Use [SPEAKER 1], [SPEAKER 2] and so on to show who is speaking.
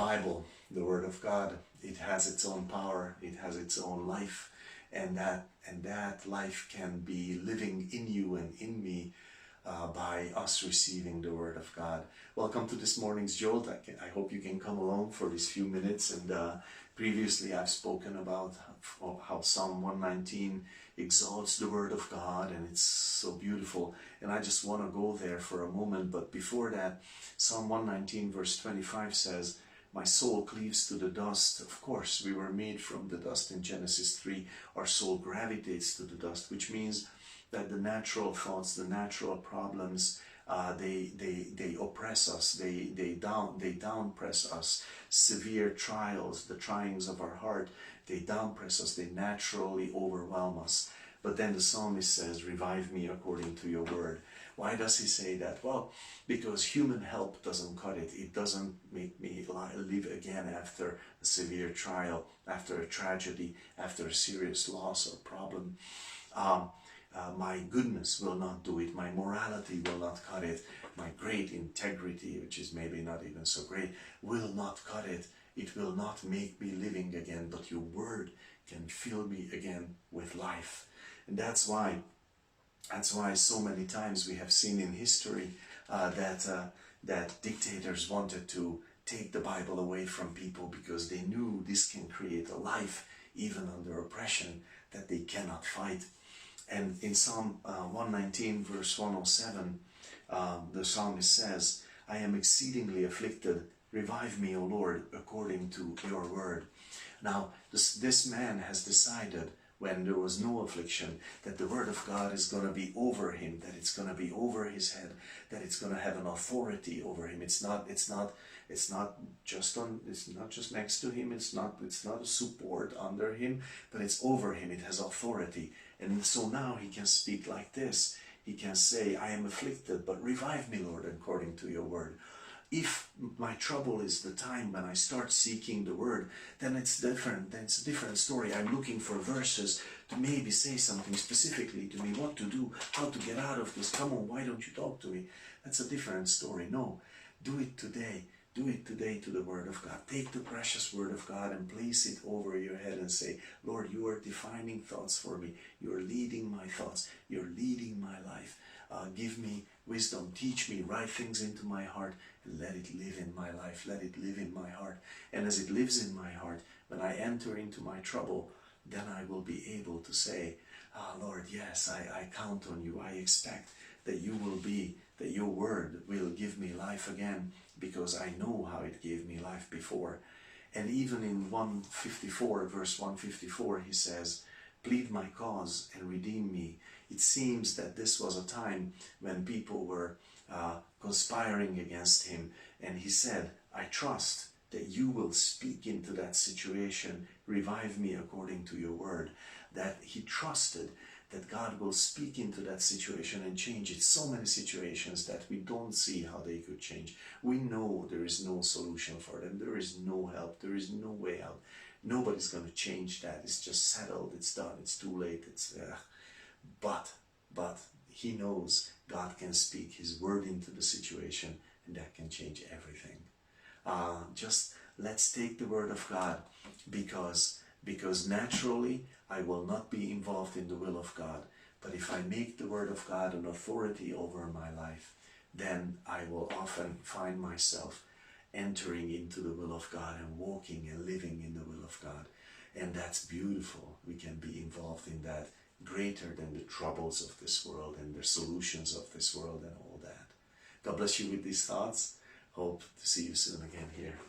[SPEAKER 1] Bible, the Word of God, it has its own power, it has its own life, and that life can be living in you and in me by us receiving the Word of God. Welcome to this morning's Jolt. I hope you can come along for these few minutes. And previously I've spoken about how Psalm 119 exalts the Word of God, and it's so beautiful. And I just want to go there for a moment. But before that, Psalm 119 verse 25 says, "My soul cleaves to the dust." Of course, we were made from the dust in Genesis 3. Our soul gravitates to the dust, which means that the natural thoughts, the natural problems, they oppress us, they down press us. Severe trials, the tryings of our heart, they down press us, they naturally overwhelm us. But then the psalmist says, "Revive me according to your word." Why does he say that? Well, because human help doesn't cut it. It doesn't make me live again after a severe trial, after a tragedy, after a serious loss or problem. My goodness will not do it. My morality will not cut it. My great integrity, which is maybe not even so great, will not cut it. It will not make me living again, but your word can fill me again with life. And that's why so many times we have seen in history that dictators wanted to take the Bible away from people because they knew this can create a life, even under oppression, that they cannot fight. And in Psalm 119 verse 107, the psalmist says, "I am exceedingly afflicted. Revive me, O Lord, according to your word." Now, this man has decided, when there was no affliction, that the word of God is going to be over him, that it's going to be over his head, that it's going to have an authority over him. It's not just next to him, it's not a support under him, but it's over him. It has authority. And so now he can speak like this. He can say, "I am afflicted, but revive me, Lord, according to your word." If my trouble is the time when I start seeking the word, then it's different. Then it's a different story. I'm looking for verses to maybe say something specifically to me, what to do, how to get out of this. Come on, why don't you talk to me? That's a different story. No, do it today. Do it today to the word of God. Take the precious word of God and place it over your head and say, "Lord, you are defining thoughts for me. You are leading my thoughts. You're leading my life. Give me wisdom. Teach me. Write things into my heart and let it live in my life. Let it live in my heart. And as it lives in my heart, when I enter into my trouble, then I will be able to say, Lord, yes, I count on you. I expect that that your word will give me life again, because I know how it gave me life before." And even in 154, verse 154, he says, "Plead my cause and redeem me." It seems that this was a time when people were conspiring against him, and he said, "I trust that you will speak into that situation, revive me according to your word." That he trusted that God will speak into that situation and change it. So many situations that we don't see how they could change. We know there is no solution for them. There is no help. There is no way out. Nobody's going to change that. It's just settled. It's done. It's too late. But he knows God can speak his word into the situation, and that can change everything. Just let's take the word of God, because naturally I will not be involved in the will of God. But if I make the word of God an authority over my life, then I will often find myself entering into the will of God and walking and living in the will of God. And that's beautiful. We can be involved in that, greater than the troubles of this world and the solutions of this world and all that. God bless you with these thoughts. Hope to see you soon again here.